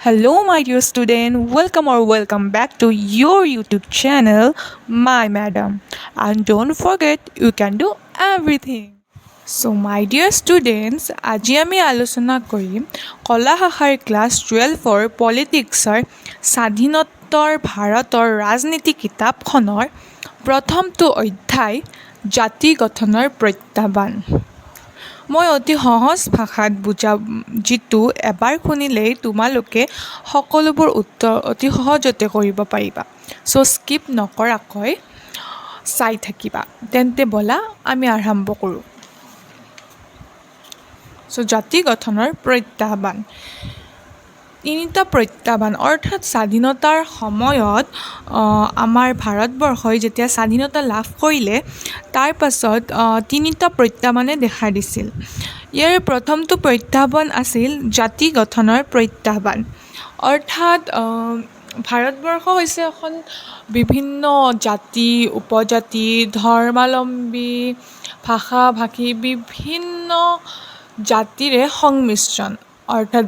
Hello, my dear student. Welcome back to your YouTube channel, My Madam. And don't forget, you can do everything. So, my dear students, আজি আমি আলোচনা কৰিম কলা শাখাৰ class 12ৰ পলিটিক্সৰ স্বাধীনোত্তৰ ভাৰতৰ ৰাজনীতি কিতাপখনৰ প্ৰথমটো অধ্যায় জাতি গঠনৰ প্ৰত্যাহ্বান। মই অতি সহজ ভাষাত বুজাম যিটো এবাৰ শুনিলেই তোমালোকে সকলোবোৰ উত্তৰ অতি সহজতে কৰিব পাৰিবা। চ' স্কিপ নকৰাকৈ চাই থাকিবা। তেন্তে ব'লা আমি আৰম্ভ কৰোঁ। চ' জাতি গঠনৰ প্ৰত্যাহ্বান। তিনিটা প্ৰত্যাহ্বান অৰ্থাৎ স্বাধীনতাৰ সময়ত আমাৰ ভাৰতবৰ্ষই যেতিয়া স্বাধীনতা লাভ কৰিলে তাৰ পাছত তিনিটা প্ৰত্যাহ্বানে দেখা দিছিল। ইয়াৰ প্ৰথমটো প্ৰত্যাহ্বান আছিল জাতি গঠনৰ প্ৰত্যাহ্বান। অৰ্থাৎ ভাৰতবৰ্ষ হৈছে এখন বিভিন্ন জাতি উপজাতি ধৰ্মাৱলম্বী ভাষা ভাষী বিভিন্ন জাতিৰে সংমিশ্ৰণ অৰ্থাৎ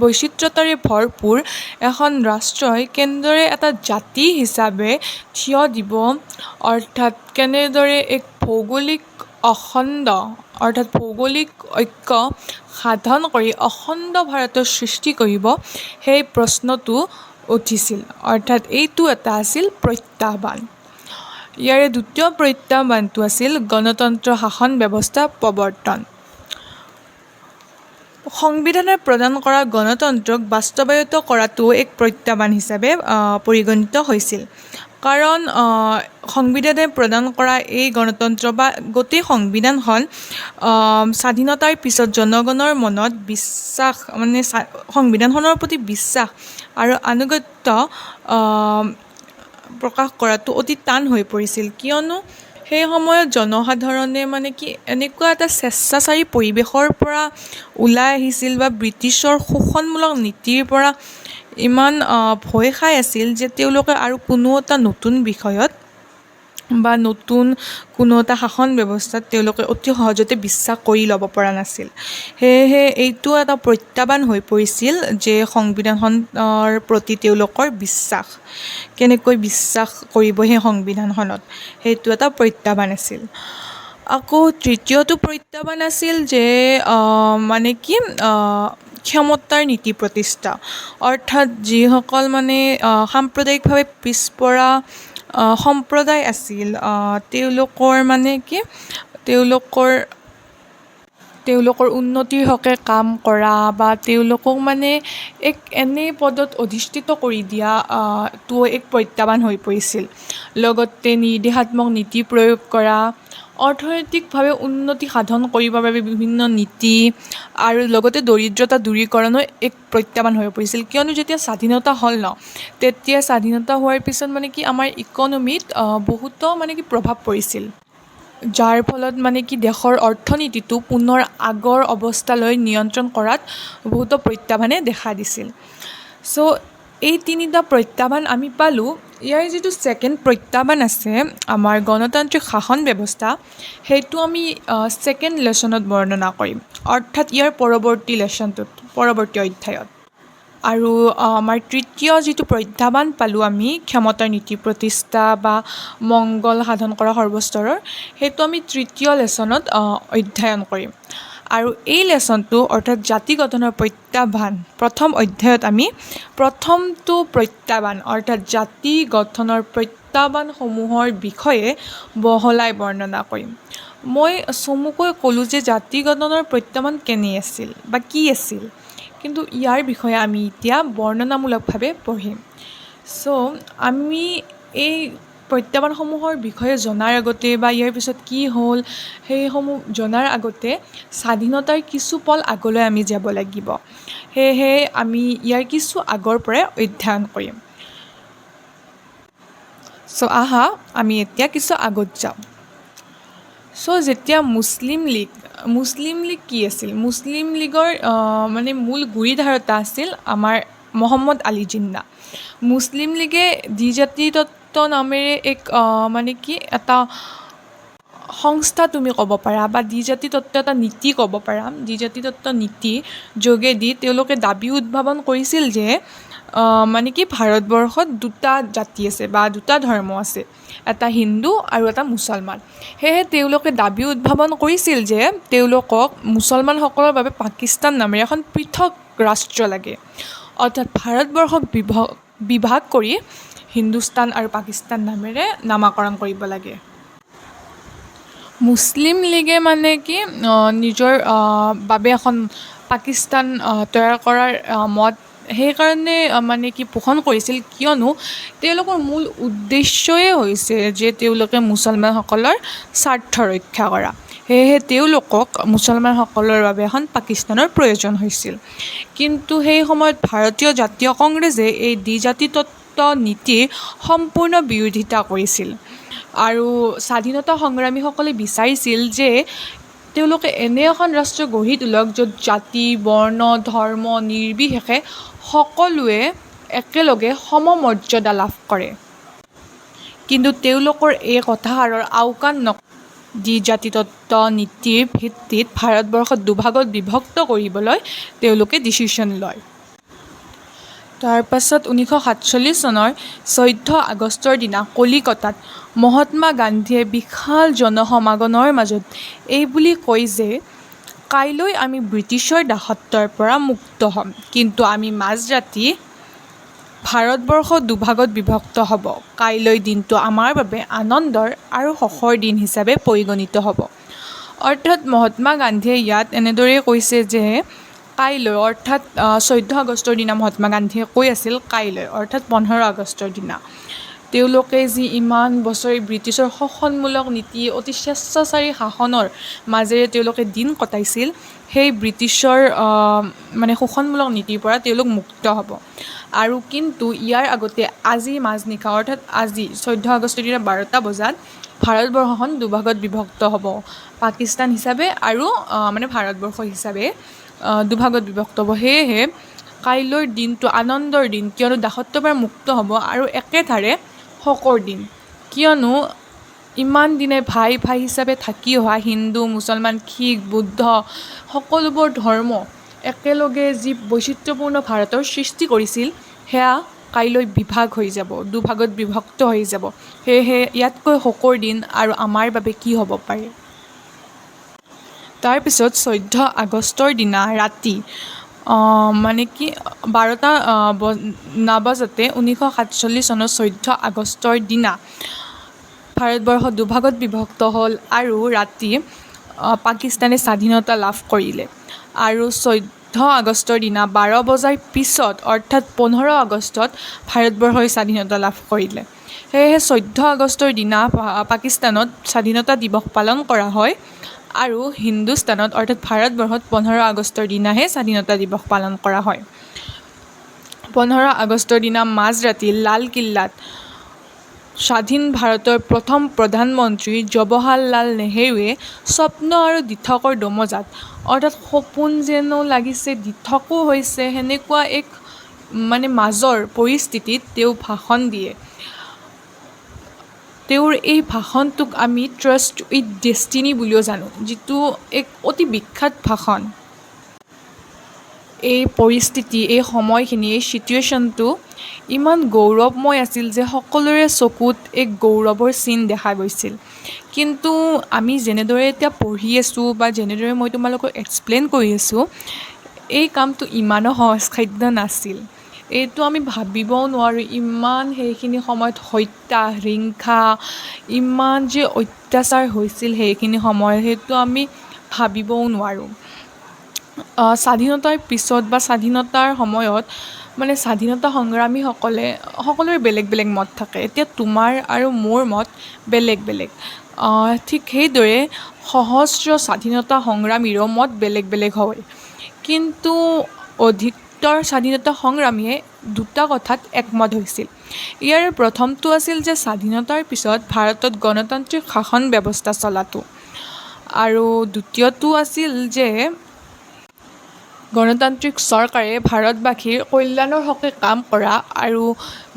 বৈচিত্ৰতাৰে ভৰপূৰ এখন ৰাষ্ট্ৰই কেনেদৰে এটা জাতি হিচাপে থিয় দিব অৰ্থাৎ কেনেদৰে এক ভৌগোলিক ঐক্য সাধন কৰি অখণ্ড ভাৰতৰ সৃষ্টি কৰিব সেই প্ৰশ্নটো উঠিছিল অৰ্থাৎ এইটো এটা আছিল প্ৰত্যাহ্বান। ইয়াৰে দ্বিতীয় প্ৰত্যাহ্বানটো আছিল গণতন্ত্ৰ শাসন ব্যৱস্থা প্ৰৱৰ্তন। সংবিধানে প্ৰদান কৰা গণতন্ত্ৰক বাস্তৱায়িত কৰাটো এক প্ৰত্যাহ্বান হিচাপে পৰিগণিত হৈছিল। কাৰণ সংবিধানে প্ৰদান কৰা এই গণতন্ত্ৰ বা গোটেই সংবিধানখন স্বাধীনতাৰ পিছত জনগণৰ মনত বিশ্বাস সংবিধানখনৰ প্ৰতি বিশ্বাস আৰু আনুগত্য প্ৰকাশ কৰাটো অতি টান হৈ পৰিছিল। কিয়নো সেই সময়ত জনসাধাৰণে এনেকুৱা এটা স্বেচ্ছাচাৰী পৰিৱেশৰ পৰা ওলাই আহিছিল বা ব্ৰিটিছৰ শোষণমূলক নীতিৰ পৰা ইমান ভয় খাই আছিল যে তেওঁলোকে আৰু কোনো এটা নতুন বিষয়ত বা নতুন কোনো এটা শাসন ব্যৱস্থাত তেওঁলোকে অতি সহজতে বিশ্বাস কৰি ল'ব পৰা নাছিল। সেয়েহে এইটো এটা প্ৰত্যাহ্বান হৈ পৰিছিল যে সংবিধানখনৰ প্ৰতি তেওঁলোকৰ বিশ্বাস কেনেকৈ বিশ্বাস কৰিব সেই সংবিধানখনত সেইটো এটা প্ৰত্যাহ্বান আছিল। আকৌ তৃতীয়টো প্ৰত্যাহ্বান আছিল যে ক্ষমতাৰ নীতি প্ৰতিষ্ঠা অৰ্থাৎ যিসকল সাম্প্ৰদায়িকভাৱে পিছপৰা সম্প্ৰদায় আছিল তেওঁলোকৰ উন্নতিৰ হকে কাম কৰা বা তেওঁলোকক এক এনে পদত অধিষ্ঠিত কৰি দিয়া টো এক প্ৰত্যাহ্বান হৈ পৰিছিল। লগতে নিৰ্দেশাত্মক নীতি প্ৰয়োগ কৰা অৰ্থনৈতিকভাৱে উন্নতি সাধন কৰিবৰ বাবে বিভিন্ন নীতি আৰু লগতে দৰিদ্ৰতা দূৰীকৰণো এক প্ৰত্যাহ্বান হৈ পৰিছিল। কিয়নো যেতিয়া স্বাধীনতা হ'ল তেতিয়া স্বাধীনতা হোৱাৰ পিছত আমাৰ ইকনমিত বহুতো প্ৰভাৱ পৰিছিল। যাৰ ফলত দেশৰ অৰ্থনীতিটো পুনৰ আগৰ অৱস্থালৈ নিয়ন্ত্ৰণ কৰাত বহুতো প্ৰত্যাহ্বানে দেখা দিছিল। চ' এই তিনিটা প্ৰত্যাহ্বান আমি পালোঁ। ইয়াৰ যিটো ছেকেণ্ড প্ৰত্যাহ্বান আছে আমাৰ গণতান্ত্ৰিক শাসন ব্যৱস্থা সেইটো আমি ছেকেণ্ড লেচনত বৰ্ণনা কৰিম অৰ্থাৎ ইয়াৰ পৰৱৰ্তী অধ্যায়ত। আৰু আমাৰ তৃতীয় যিটো প্ৰত্যাহ্বান পালোঁ আমি ক্ষমতাৰ নীতি প্ৰতিষ্ঠা বা মংগল সাধন কৰা সৰ্বস্তৰৰ সেইটো আমি তৃতীয় লেচনত অধ্যয়ন কৰিম। আৰু এই লেচনটো অৰ্থাৎ জাতি গঠনৰ প্ৰত্যাহ্বান প্ৰথম অধ্যায়ত আমি প্ৰথমটো প্ৰত্যাহ্বান অৰ্থাৎ জাতি গঠনৰ প্ৰত্যাহ্বানসমূহৰ বিষয়ে বহলাই বৰ্ণনা কৰিম। মই চমুকৈ ক'লোঁ যে জাতি গঠনৰ প্ৰত্যাহ্বান কেনে আছিল বা কি আছিল, কিন্তু ইয়াৰ বিষয়ে আমি এতিয়া বৰ্ণনামূলকভাৱে পঢ়িম। চ' আমি এই প্ৰত্যাহ্বানসমূহৰ বিষয়ে জনাৰ আগতে বা ইয়াৰ পিছত কি হ'ল সেইসমূহ জনাৰ আগতে স্বাধীনতাৰ কিছু পল আগলৈ আমি যাব লাগিব। সেয়েহে আমি ইয়াৰ কিছু আগৰ পৰাই অধ্যয়ন কৰিম। চ' আহা আমি এতিয়া কিছু আগত যাওঁ। চ' যেতিয়া মুছলিম লীগ কি আছিল? মুছলিম লীগৰ মূল গুৰিধাৰতা আছিল আমাৰ মহম্মদ আলী জিন্না। মুছলিম লীগে দ্বিজাতি তত্ত্ব নামেৰে এটা সংস্থা তুমি ক'ব পাৰা বা দ্বিজাতি তত্ত্ব এটা নীতি ক'ব পাৰা। দ্বিজাতি তত্ত্ব নীতি যোগেদি তেওঁলোকে দাবী উদ্ভাৱন কৰিছিল যে মানে কি ভাৰতবৰ্ষত দুটা জাতি আছে বা দুটা ধৰ্ম আছে, এটা হিন্দু আৰু এটা মুছলমান। সেয়েহে তেওঁলোকে দাবী উদ্ভাৱন কৰিছিল যে তেওঁলোকক মুছলমানসকলৰ বাবে পাকিস্তান নামেৰে এখন পৃথক ৰাষ্ট্ৰ লাগে, অৰ্থাৎ ভাৰতবৰ্ষক বিভাগ কৰি হিন্দুস্তান আৰু পাকিস্তান নামেৰে নামাকৰণ কৰিব লাগে। মুছলিম লীগে মানে কি নিজৰ বাবে এখন পাকিস্তান তৈয়াৰ কৰাৰ মত সেইকাৰণে মানে কি পোষণ কৰিছিল, কিয়নো তেওঁলোকৰ মূল উদ্দেশ্যই হৈছে যে তেওঁলোকে মুছলমানসকলৰ স্বাৰ্থ ৰক্ষা কৰা। সেয়েহে তেওঁলোকক মুছলমানসকলৰ বাবে এখন পাকিস্তানৰ প্ৰয়োজন হৈছিল। কিন্তু সেই সময়ত ভাৰতীয় জাতীয় কংগ্ৰেছে এই দ্বিজাতি তত্ত্ব নীতিৰ সম্পূৰ্ণ বিৰোধিতা কৰিছিল আৰু স্বাধীনতা সংগ্ৰামীসকলে বিচাৰিছিল যে তেওঁলোকে এনে এখন ৰাষ্ট্ৰ গঢ়ি তোলক য'ত জাতি, বৰ্ণ, ধৰ্ম নিৰ্বিশেষে সকলোৱে একেলগে সমমৰ্যাদা লাভ কৰে। কিন্তু তেওঁলোকৰ এই কথাষাৰৰ আওকাণ দ্বিজাতি তত্ত্ব নীতিৰ ভিত্তিত ভাৰতবৰ্ষত দুভাগত বিভক্ত কৰিবলৈ তেওঁলোকে ডিচিশ্যন লয়। তাৰপাছত 1947 চনৰ 14 আগষ্টৰ দিনা কলিকতাত মহাত্মা গান্ধীয়ে বিশাল জনসমাগমৰ মাজত এই বুলি কয় যে কাইলৈ আমি ব্ৰিটিছৰ দাসত্বৰ পৰা মুক্ত হ'ম, কিন্তু আমি মাজৰাতি ভাৰতবৰ্ষ দুভাগত বিভক্ত হ'ব। কাইলৈ দিনটো আমাৰ বাবে আনন্দৰ আৰু সুখৰ দিন হিচাপে পৰিগণিত হ'ব। অৰ্থাৎ মহাত্মা গান্ধীয়ে ইয়াত এনেদৰে কৈছে যে কাইলৈ, অৰ্থাৎ 14 আগষ্টৰ দিনা মহাত্মা গান্ধীয়ে কৈ আছিল কাইলৈ, অৰ্থাৎ 15 আগষ্টৰ দিনা তেওঁলোকে যি ইমান বছৰে ব্ৰিটিছৰ শোষণমূলক নীতি, অতি স্বেচ্ছাচাৰী শাসনৰ মাজেৰে তেওঁলোকে দিন কটাইছিল, সেই ব্ৰিটিছৰ মানে শোষণমূলক নীতিৰ পৰা তেওঁলোক মুক্ত হ'ব। আৰু কিন্তু ইয়াৰ আগতে আজি মাজনিশা, অৰ্থাৎ আজি 14 আগষ্টৰ দিনা 12টা বজাত ভাৰতবৰ্ষখন দুভাগত বিভক্ত হ'ব, পাকিস্তান হিচাপে আৰু মানে ভাৰতবৰ্ষ হিচাপে দুভাগত বিভক্ত হ'ব। সেয়েহে কাইলৈৰ দিনটো আনন্দৰ দিন, কিয়নো দাসত্বৰ পৰা মুক্ত হ'ব আৰু একেধাৰে শোকৰ দিন, কিয়নো ইমান দিনে ভাই ভাই হিচাপে থাকি অহা হিন্দু, মুছলমান, শিখ, বুদ্ধ সকলোবোৰ ধৰ্ম একেলগে যি বৈচিত্ৰ্যপূৰ্ণ ভাৰতৰ সৃষ্টি কৰিছিল সেয়া কাইলৈ বিভাগ হৈ যাব, দুভাগত বিভক্ত হৈ যাব। সেয়েহে ইয়াতকৈ শোকৰ দিন আৰু আমাৰ বাবে কি হ'ব পাৰে। তাৰপিছত 14 আগষ্টৰ দিনা ৰাতি মানে কি 12টা নবজাতে 1947 চনৰ 14 আগষ্টৰ দিনা ভাৰতবৰ্ষ দুভাগত বিভক্ত হ'ল আৰু ৰাতি পাকিস্তানে স্বাধীনতা লাভ কৰিলে। আৰু 14 আগষ্টৰ দিনা 12 বজাৰ পিছত, অৰ্থাৎ 15 আগষ্টত ভাৰতবৰ্ষই স্বাধীনতা লাভ কৰিলে। সেয়েহে 14 আগষ্টৰ দিনা পাকিস্তানত স্বাধীনতা দিৱস পালন কৰা হয় আৰু হিন্দুস্তানত, অৰ্থাৎ ভাৰতবৰ্ষত 15 আগষ্টৰ দিনাহে স্বাধীনতা দিৱস পালন কৰা হয়। 15 আগষ্টৰ দিনা মাজৰাতি লালকিল্লাত স্বাধীন ভাৰতৰ প্ৰথম প্ৰধানমন্ত্ৰী জৱাহৰলাল নেহৰুৱে স্বপ্ন আৰু দিঠকৰ দোমোজাত, অৰ্থাৎ সপোন যেনো লাগিছে দিঠকো হৈছে, সেনেকুৱা এক মানে মাজৰ পৰিস্থিতিত তেওঁ ভাষণ দিয়ে। তেওঁৰ এই ভাষণটোক আমি ট্ৰাষ্ট উইথ ডেষ্টিনি বুলিও জানো, যিটো এক অতি বিখ্যাত ভাষণ। এই পৰিস্থিতি, এই সময়খিনি, এই চিটুৱেশ্যনটো ইমান গৌৰৱময় আছিল যে সকলোৰে চকুত এক গৌৰৱৰ চিন দেখা গৈছিল। কিন্তু আমি যেনেদৰে এতিয়া পঢ়ি আছোঁ বা যেনেদৰে মই তোমালোকক এক্সপ্লেইন কৰি আছোঁ, এই কামটো ইমানো সহজসাধ্য নাছিল। এইটো আমি ভাবিবও নোৱাৰোঁ, ইমান সেইখিনি সময়ত হত্যা, হিংসা, ইমান যে অত্যাচাৰ হৈছিল সেইখিনি সময়ত, সেইটো আমি ভাবিবও নোৱাৰোঁ। স্বাধীনতাৰ পিছত বা স্বাধীনতাৰ সময়ত মানে স্বাধীনতা সংগ্ৰামীসকলে সকলোৰে বেলেগ বেলেগ মত থাকে। এতিয়া তোমাৰ আৰু মোৰ মত বেলেগ বেলেগ, ঠিক সেইদৰে সহস্ৰ স্বাধীনতা সংগ্ৰামীৰো মত বেলেগ বেলেগ হয়। কিন্তু অধিকতৰ স্বাধীনতা সংগ্ৰামীয়ে দুটা কথাত একমত হৈছিল। ইয়াৰ প্ৰথমটো আছিল যে স্বাধীনতাৰ পিছত ভাৰতত গণতান্ত্ৰিক শাসন ব্যৱস্থা চলাটো, আৰু দ্বিতীয়টো আছিল যে গণতান্ত্ৰিক চৰকাৰে ভাৰতবাসীৰ কল্যাণৰ হকে কাম কৰা আৰু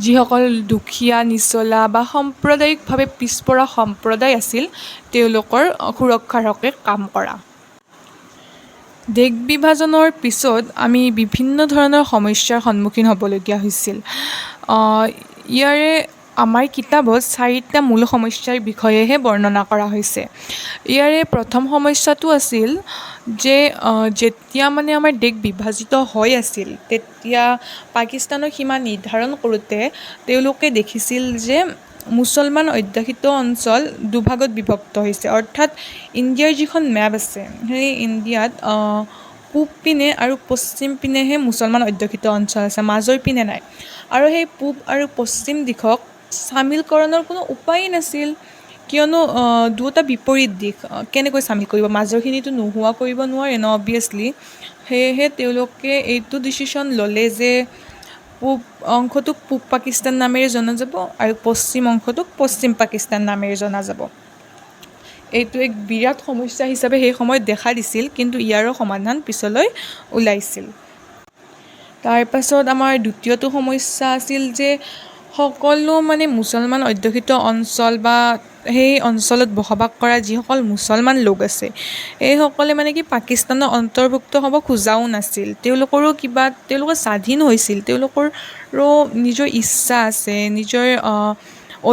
যিসকল দুখীয়া নিচলা বা সাম্প্ৰদায়িকভাৱে পিছপৰা সম্প্ৰদায় আছিল তেওঁলোকৰ সুৰক্ষাৰ হকে কাম কৰা। দেশ বিভাজনৰ পিছত আমি বিভিন্ন ধৰণৰ সমস্যাৰ সন্মুখীন হ'বলগীয়া হৈছিল। ইয়াৰে আমাৰ কিতাপত 4টা মূল সমস্যাৰ বিষয়েহে বৰ্ণনা কৰা হৈছে। ইয়াৰে প্ৰথম সমস্যাটো আছিল যে যেতিয়া মানে আমাৰ দেশ বিভাজিত হৈ আছিল তেতিয়া পাকিস্তানৰ সীমা নিৰ্ধাৰণ কৰোঁতে তেওঁলোকে দেখিছিল যে মুছলমান অধ্যুষিত অঞ্চল দুভাগত বিভক্ত হৈছে, অৰ্থাৎ ইণ্ডিয়াৰ যিখন মেপ আছে সেই ইণ্ডিয়াত পূব পিনে আৰু পশ্চিম পিনেহে মুছলমান অধ্যুষিত অঞ্চল আছে, মাজৰ পিনে নাই। আৰু সেই পূব আৰু পশ্চিম দিশক চামিলকৰণৰ কোনো উপায়েই নাছিল, কিয়নো দুয়োটা বিপৰীত দিশ, কেনেকৈ চামিল কৰিব, মাজৰখিনিতো নোহোৱা কৰিব নোৱাৰে ন অবভিয়াছলি। সেয়েহে তেওঁলোকে এইটো ডিচিশ্যন ল'লে যে পূব অংশটোক পূব পাকিস্তান নামেৰে জনা যাব আৰু পশ্চিম অংশটোক পশ্চিম পাকিস্তান নামেৰে জনা যাব। এইটো এক বিৰাট সমস্যা হিচাপে সেই সময়ত দেখা দিছিল, কিন্তু ইয়াৰো সমাধান পিছলৈ ওলাইছিল। তাৰপাছত আমাৰ দ্বিতীয়টো সমস্যা আছিল যে সকলো মানে মুছলমান অধ্যুষিত অঞ্চল বা সেই অঞ্চলত বসবাস কৰা যিসকল মুছলমান লোক আছে এইসকলে মানে কি পাকিস্তানৰ অন্তৰ্ভুক্ত হ'ব খোজাও নাছিল। তেওঁলোকৰ স্বাধীন হৈছিল, তেওঁলোকৰো নিজৰ ইচ্ছা আছে, নিজৰ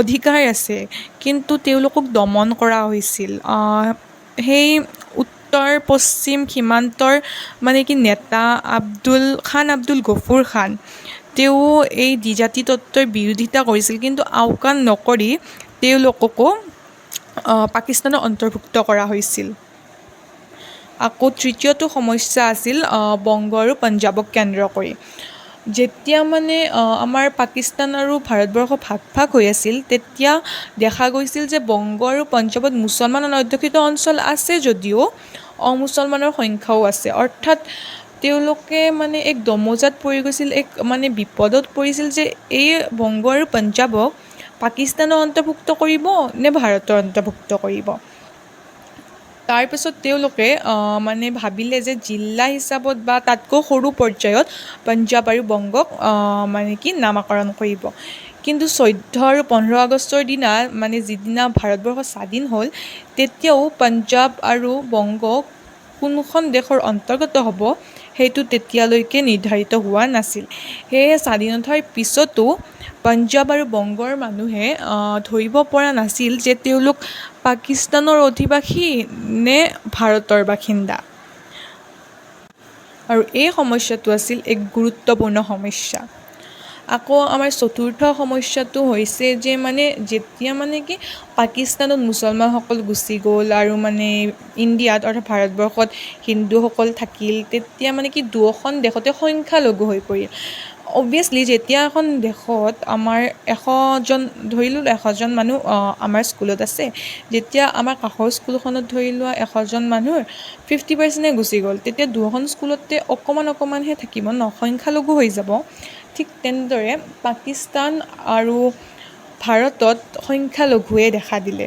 অধিকাৰ আছে, কিন্তু তেওঁলোকক দমন কৰা হৈছিল। সেই উত্তৰ পশ্চিম সীমান্তৰ মানে কি নেতা খান আব্দুল গফুৰ খান, তেওঁ এই দ্বিজাতি তত্ত্বৰ বিৰোধিতা কৰিছিল, কিন্তু আওকাণ নকৰি তেওঁলোককো পাকিস্তানৰ অন্তৰ্ভুক্ত কৰা হৈছিল। আকৌ তৃতীয়টো সমস্যা আছিল বংগ আৰু পঞ্জাৱক কেন্দ্ৰ কৰি। যেতিয়া মানে আমাৰ পাকিস্তান আৰু ভাৰতবৰ্ষ ভাগ ভাগ হৈ আছিল তেতিয়া দেখা গৈছিল যে বংগ আৰু পঞ্জাৱত মুছলমান অধ্যুষিত অঞ্চল আছে যদিও অমুছলমানৰ সংখ্যাও আছে, অৰ্থাৎ তেওঁলোকে মানে এক দমোজাত পৰি গৈছিল, এক মানে বিপদত পৰিছিল যে এই বংগ আৰু পঞ্জাৱক পাকিস্তানৰ অন্তৰ্ভুক্ত কৰিব নে ভাৰতৰ অন্তৰ্ভুক্ত কৰিব। তাৰপিছত তেওঁলোকে মানে ভাবিলে যে জিলা হিচাপত বা তাতকৈ সৰু পৰ্যায়ত পঞ্জাৱ আৰু বংগক মানে কি নামাকৰণ কৰিব। কিন্তু 14 আৰু 15 আগষ্টৰ দিনা মানে যিদিনা ভাৰতবৰ্ষ স্বাধীন হ'ল তেতিয়াও পঞ্জাৱ আৰু বংগ কোনখন দেশৰ অন্তৰ্গত হ'ব সেইটো তেতিয়ালৈকে নিৰ্ধাৰিত হোৱা নাছিল। সেয়ে স্বাধীনতাৰ পিছতো পঞ্জাৱ আৰু বংগৰ মানুহে ধৰিব পৰা নাছিল যে তেওঁলোক পাকিস্তানৰ অধিবাসী নে ভাৰতৰ বাসিন্দা। আৰু এই সমস্যাটো আছিল এক গুৰুত্বপূৰ্ণ সমস্যা। আকৌ আমাৰ চতুৰ্থ সমস্যাটো হৈছে যে মানে যেতিয়া মানে কি পাকিস্তানত মুছলমানসকল গুচি গ'ল আৰু মানে ইণ্ডিয়াত অৰ্থাৎ ভাৰতবৰ্ষত হিন্দুসকল থাকিল, তেতিয়া মানে কি দুয়োখন দেশতে সংখ্যালঘু হৈ পৰিল। অবভিয়াছলি যেতিয়া এখন দেশত আমাৰ 100জন মানুহ আমাৰ স্কুলত আছে, যেতিয়া আমাৰ কাষৰ স্কুলখনত ধৰি লোৱা 100জন মানুহৰ 50%হে গুচি গ'ল, তেতিয়া দুয়োখন স্কুলতে অকণমানহে থাকিব ন, সংখ্যালঘু হৈ যাব। ঠিক তেনেদৰে পাকিস্তান আৰু ভাৰতত সংখ্যালঘুৱে দেখা দিলে,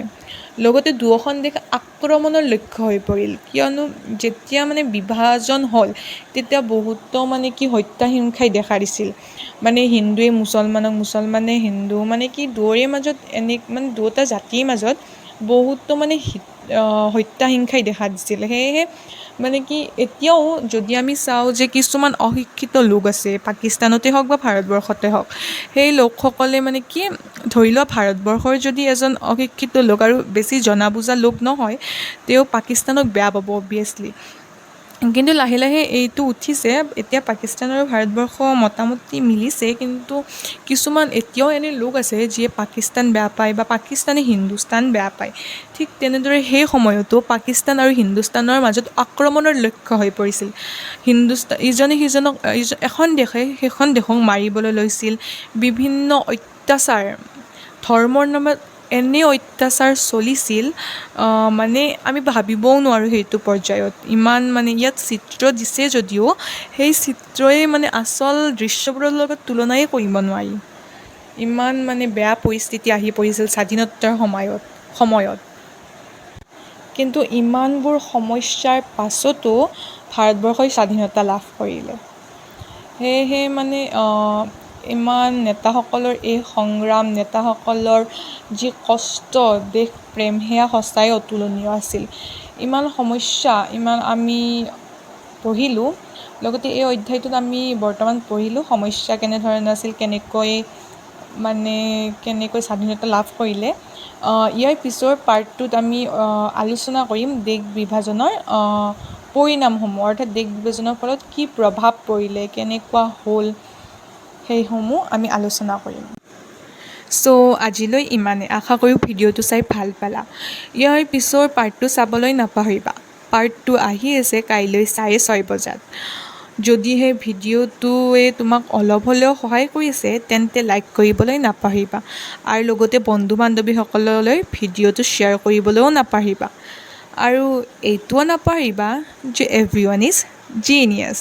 লগতে দুয়োখন দেশ আক্ৰমণৰ লক্ষ্য হৈ পৰিল, কিয়নো যেতিয়া মানে বিভাজন হ'ল তেতিয়া বহুতো মানে কি হত্যা হিংসাই দেখা দিছিল। মানে হিন্দুৱে মুছলমানক, মুছলমানে হিন্দু, মানে কি দুয়োৰে মাজত মানে দুয়োটা জাতিৰ মাজত বহুতো মানে হত্যা হিংসাই দেখা দিছিল। সেয়েহে মানে কি এতিয়াও যদি আমি চাওঁ যে কিছুমান অশিক্ষিত লোক আছে পাকিস্তানতে হওক বা ভাৰতবৰ্ষতে হওক, সেই লোকসকলে মানে কি ধৰি লোৱা ভাৰতবৰ্ষৰ যদি এজন অশিক্ষিত লোক আৰু বেছি জনা বুজা লোক নহয়, তেওঁ পাকিস্তানক বেয়া পাব অবভিয়াছলি। কিন্তু লাহে লাহে এইটো উঠিছে, এতিয়া পাকিস্তান আৰু ভাৰতবৰ্ষ মোটামুটি মিলিছে, কিন্তু কিছুমান এতিয়াও এনে লোক আছে যিয়ে পাকিস্তান বেয়া পায় বা পাকিস্তানে হিন্দুস্তান বেয়া পায়। ঠিক তেনেদৰে সেই সময়তো পাকিস্তান আৰু হিন্দুস্তানৰ মাজত আক্ৰমণৰ লক্ষ্য হৈ পৰিছিল। ইজনে সিজনক, এখন দেশে সেইখন দেশক মাৰিবলৈ লৈছিল, বিভিন্ন অত্যাচাৰ, ধৰ্মৰ নামত এনে অত্যাচাৰ চলিছিল মানে আমি ভাবিবও নোৱাৰোঁ সেইটো পৰ্যায়ত। ইমান মানে ইয়াত চিত্ৰ দিছে যদিও সেই চিত্ৰই মানে আচল দৃশ্যবোৰৰ লগত তুলনাই কৰিব নোৱাৰি। ইমান মানে বেয়া পৰিস্থিতি আহি পৰিছিল স্বাধীনোত্তৰ সময়ত। কিন্তু ইমানবোৰ সমস্যাৰ পাছতো ভাৰতবৰ্ষই স্বাধীনতা লাভ কৰিলে। সেয়েহে মানে ইমান নেতাসকলৰ এই সংগ্ৰাম, নেতাসকলৰ যি কষ্ট, দেশ প্ৰেম, সেয়া সঁচাই অতুলনীয় আছিল। ইমান সমস্যা, ইমান আমি পঢ়িলোঁ, লগতে এই অধ্যায়টোত আমি বৰ্তমান পঢ়িলোঁ সমস্যা কেনেধৰণৰ আছিল, কেনেকৈ স্বাধীনতা লাভ কৰিলে। ইয়াৰ পিছৰ পাৰ্টটোত আমি আলোচনা কৰিম দেশ বিভাজনৰ পৰিণামসমূহ, অৰ্থাৎ দেশ বিভাজনৰ ফলত কি প্ৰভাৱ পৰিলে, কেনেকুৱা হ'ল, সেইসমূহ আমি আলোচনা কৰিম। আজিলৈ ইমানে। আশা কৰোঁ ভিডিঅ'টো চাই ভাল পালা। ইয়াৰ পিছৰ পাৰ্টটো চাবলৈ নাপাহৰিবা। পাৰ্ট 2 আহি আছে কাইলৈ 6:30 বজাত। যদিহে ভিডিঅ'টোৱে তোমাক অলপ হ'লেও সহায় কৰিছে তেন্তে লাইক কৰিবলৈ নাপাহৰিবা আৰু লগতে বন্ধু বান্ধৱীসকললৈ ভিডিঅ'টো শ্বেয়াৰ কৰিবলৈও নাপাহৰিবা। আৰু এইটোও নাপাহৰিবা যে এভৰিৱান ইজ জিনিয়াছ।